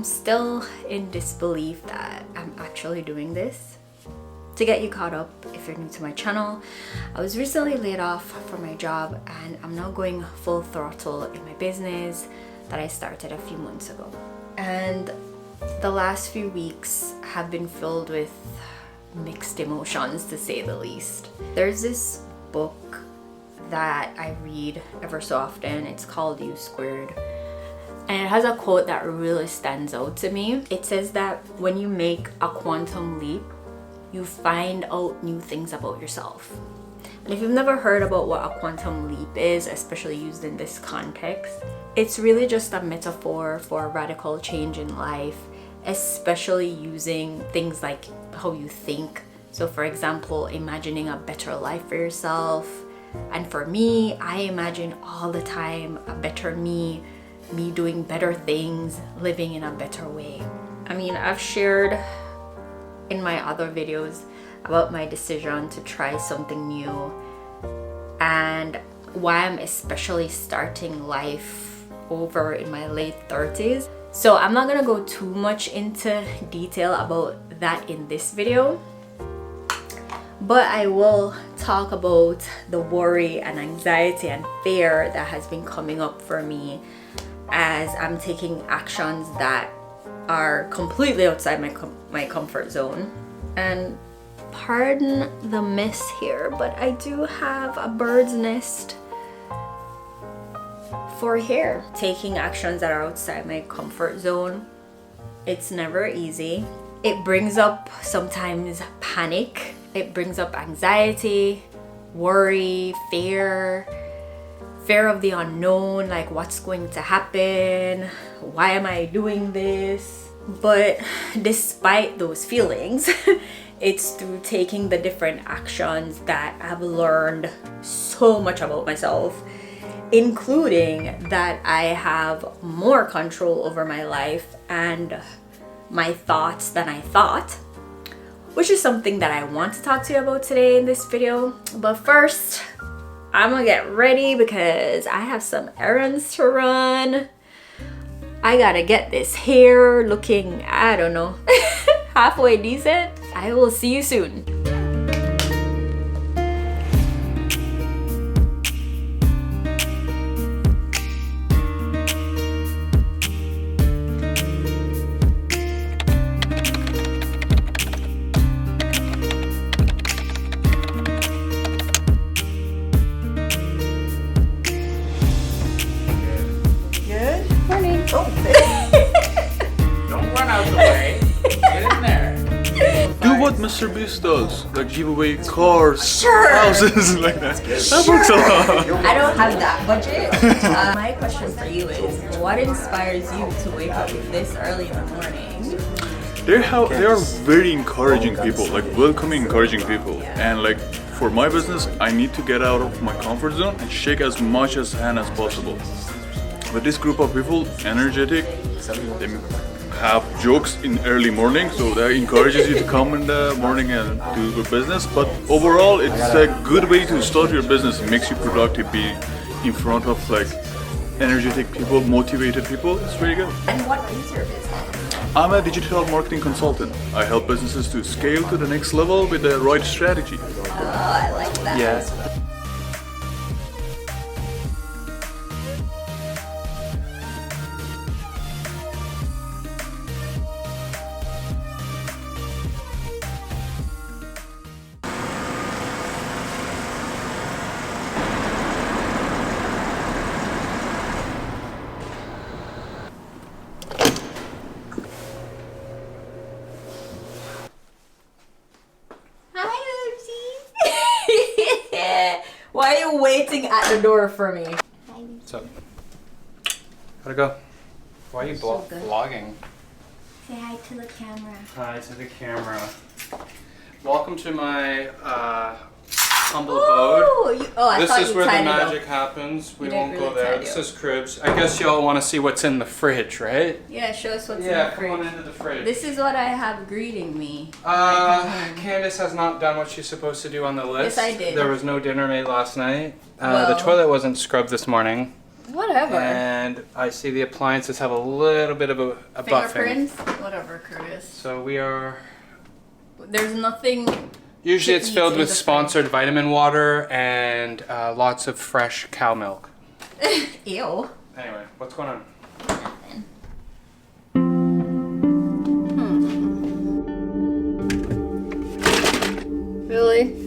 still in disbelief that I'm actually doing this. To get you caught up, if you're new to my channel, I was recently laid off from my job and I'm now going full throttle in my business that I started a few months ago. And the last few weeks have been filled with mixed emotions, to say the least. There's this book that I read ever so often. It's called U Squared. And it has a quote that really stands out to me. It says that when you make a quantum leap, you find out new things about yourself. And if you've never heard about what a quantum leap is, especially used in this context, it's really just a metaphor for a radical change in life, especially using things like how you think. So for example, imagining a better life for yourself. And for me, I imagine all the time a better me doing better things, living in a better way. I mean, I've shared in my other videos about my decision to try something new and why I'm especially starting life over in my late 30s. So I'm not gonna go too much into detail about that in this video, but I will talk about the worry and anxiety and fear that has been coming up for me as I'm taking actions that are completely outside my comfort zone. And pardon the mess here, but I do have a bird's nest for hair. Taking actions that are outside my comfort zone, it's never easy. It brings up sometimes panic, it brings up anxiety, worry, fear of the unknown, like what's going to happen, why am I doing this? But despite those feelings, it's through taking the different actions that I've learned so much about myself, including that I have more control over my life and my thoughts than I thought, which is something that I want to talk to you about today in this video. But first, I'm gonna get ready because I have some errands to run. I gotta get this hair looking, I don't know, halfway decent. I will see you soon. What Mr. Beast does, like give away cars, sure, houses, like that. That works a lot. I don't have that budget. My question for you is, what inspires you to wake up this early in the morning? They are very encouraging people, like welcoming, encouraging people. And like for my business, I need to get out of my comfort zone and shake as much as hand as possible. But this group of people, energetic, they have jokes in early morning, so that encourages you to come in the morning and do your business. But overall, it's a good way to start your business. It makes you productive, be in front of like energetic people, motivated people. It's very good. And what is your business? I'm a digital marketing consultant. I help businesses to scale to the next level with the right strategy. Oh, I like that. Yeah. Why are you waiting at the door for me? What's up? Gotta go. Why are you vlogging? Say hi to the camera. Hi to the camera. Welcome to my humble abode. This is where the magic happens. We won't go there. This is cribs. I guess y'all want to see what's in the fridge, right? Yeah, show us what's in the Yeah, fridge. come on into the fridge. This is what I have greeting me. Candace has not done what she's supposed to do on the list. Yes, I did. There was no dinner made last night. Well, the toilet wasn't scrubbed this morning. Whatever. And I see the appliances have a little bit of a buffing. Fingerprints? Whatever, Curtis. So we are... There's nothing... Usually it's filled with sponsored vitamin water and lots of fresh cow milk. Ew. Anyway, what's going on? Really?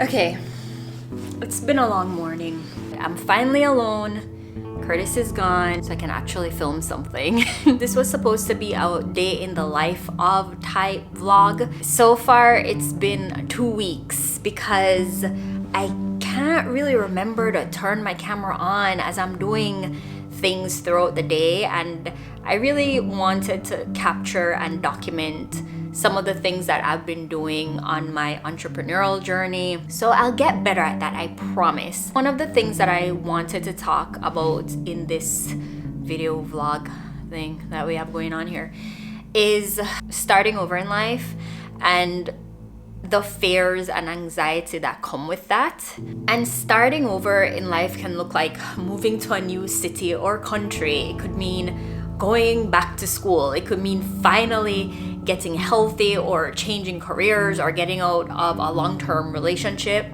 Okay, it's been a long morning. I'm finally alone. Curtis is gone, so I can actually film something. This was supposed to be a day in the life of type vlog. So far, it's been 2 weeks because I can't really remember to turn my camera on as I'm doing things throughout the day, and I really wanted to capture and document some of the things that I've been doing on my entrepreneurial journey. So I'll get better at that, I promise. One of the things that I wanted to talk about in this video vlog thing that we have going on here is starting over in life and the fears and anxiety that come with that. And starting over in life can look like moving to a new city or country. It could mean going back to school. It could mean finally getting healthy or changing careers or getting out of a long-term relationship.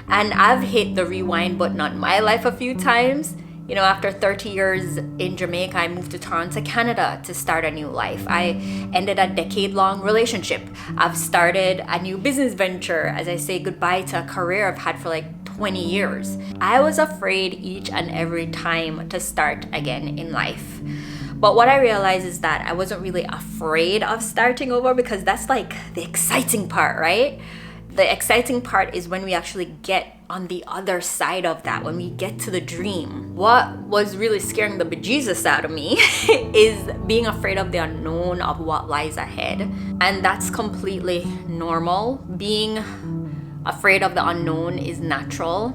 And I've hit the rewind button on my life a few times. You know, after 30 years in Jamaica, I moved to Toronto, Canada to start a new life. I ended a decade-long relationship. I've started a new business venture as I say goodbye to a career I've had for like 20 years. I was afraid each and every time to start again in life. But what I realized is that I wasn't really afraid of starting over because that's like the exciting part, right? The exciting part is when we actually get on the other side of that, when we get to the dream. What was really scaring the bejesus out of me is being afraid of the unknown of what lies ahead. And that's completely normal. Being afraid of the unknown is natural.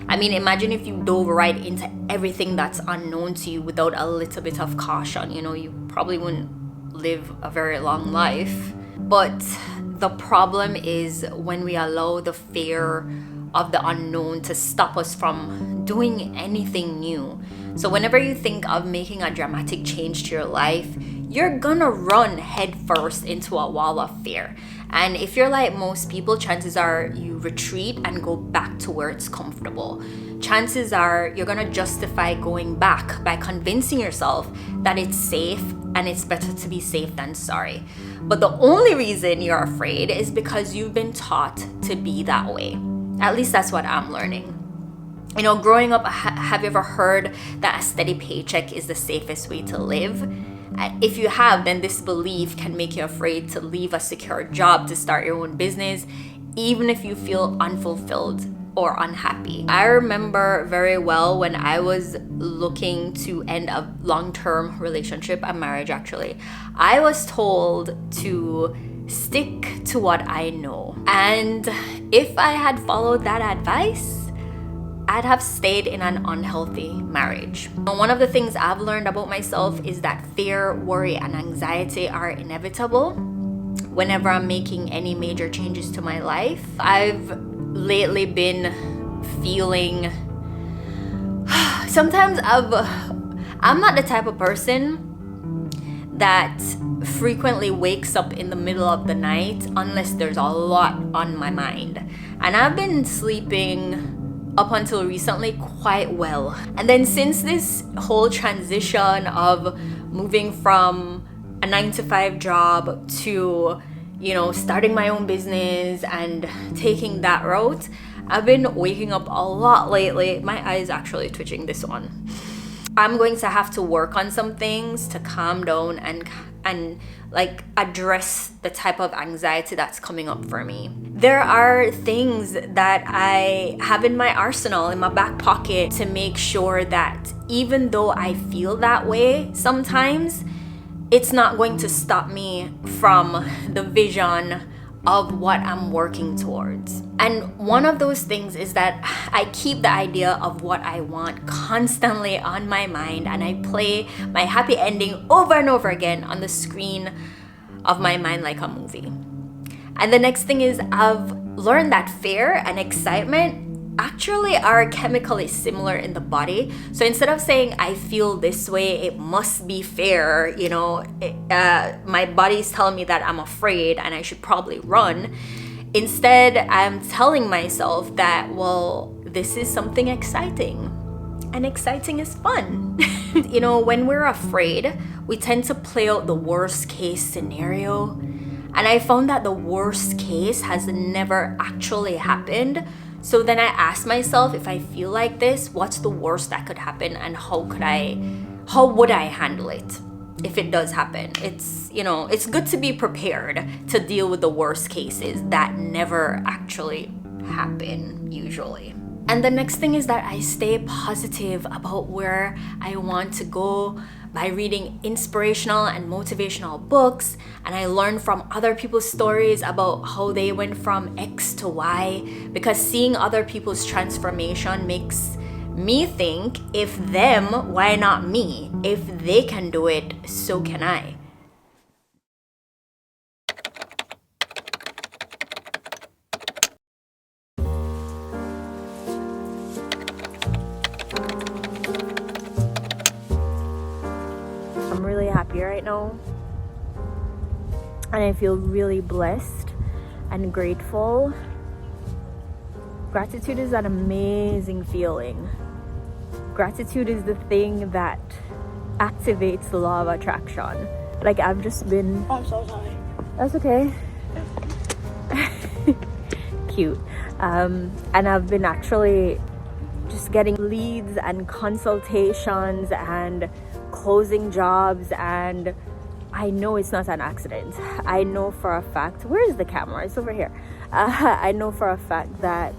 I mean, imagine if you dove right into everything that's unknown to you without a little bit of caution. You know, you probably wouldn't live a very long life. But the problem is when we allow the fear of the unknown to stop us from doing anything new. So whenever you think of making a dramatic change to your life, you're gonna run headfirst into a wall of fear. And if you're like most people, chances are you retreat and go back to where it's comfortable. Chances are you're gonna justify going back by convincing yourself that it's safe and it's better to be safe than sorry. But the only reason you're afraid is because you've been taught to be that way. At least that's what I'm learning. You know, growing up, have you ever heard that a steady paycheck is the safest way to live? If you have, then this belief can make you afraid to leave a secure job to start your own business, even if you feel unfulfilled or unhappy. I remember very well when I was looking to end a long-term relationship, a marriage actually, I was told to stick to what I know. And if I had followed that advice, I'd have stayed in an unhealthy marriage. One of the things I've learned about myself is that fear, worry, and anxiety are inevitable whenever I'm making any major changes to my life. I've lately been feeling, sometimes I'm not the type of person that frequently wakes up in the middle of the night unless there's a lot on my mind. And I've been sleeping up until recently quite well. And then since this whole transition of moving from a 9-to-5 job to you know, starting my own business and taking that route, I've been waking up a lot lately. My eye is actually twitching, this one. I'm going to have to work on some things to calm down and like address the type of anxiety that's coming up for me. There are things that I have in my arsenal, in my back pocket, to make sure that even though I feel that way sometimes, it's not going to stop me from the vision of what I'm working towards. And one of those things is that I keep the idea of what I want constantly on my mind, and I play my happy ending over and over again on the screen of my mind like a movie. And the next thing is, I've learned that fear and excitement actually are chemically similar in the body. So instead of saying I feel this way, it must be fair, you know, my body's telling me that I'm afraid and I should probably run. Instead, I'm telling myself that, well, this is something exciting, and exciting is fun. You know, when we're afraid, we tend to play out the worst case scenario. And I found that the worst case has never actually happened. So then I ask myself, if I feel like this, what's the worst that could happen, and how would I handle it if it does happen? It's, you know, it's good to be prepared to deal with the worst cases that never actually happen usually. And the next thing is that I stay positive about where I want to go by reading inspirational and motivational books, and I learn from other people's stories about how they went from X to Y, because seeing other people's transformation makes me think, if them, why not me? If they can do it, so can I. I'm really happy right now, and I feel really blessed and grateful. Gratitude is an amazing feeling. Gratitude is the thing that activates the law of attraction. Like, I've just been... I'm so sorry. That's okay. Cute. And I've been actually just getting leads and consultations and closing jobs, and I know it's not an accident. I know for a fact, where is the camera? It's over here. I know for a fact that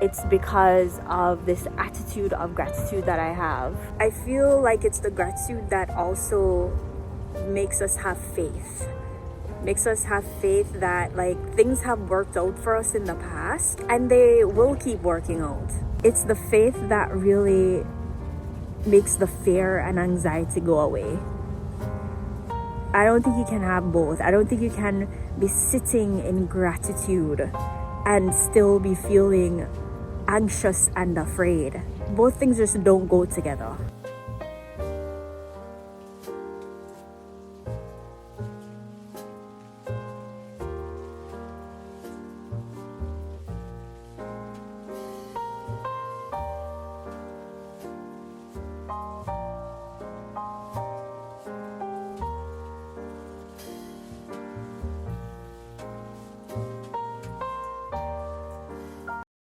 it's because of this attitude of gratitude that I have. I feel like it's the gratitude that also makes us have faith. Makes us have faith that, like, things have worked out for us in the past and they will keep working out. It's the faith that really makes the fear and anxiety go away. I don't think you can have both. I don't think you can be sitting in gratitude and still be feeling anxious and afraid. Both things just don't go together.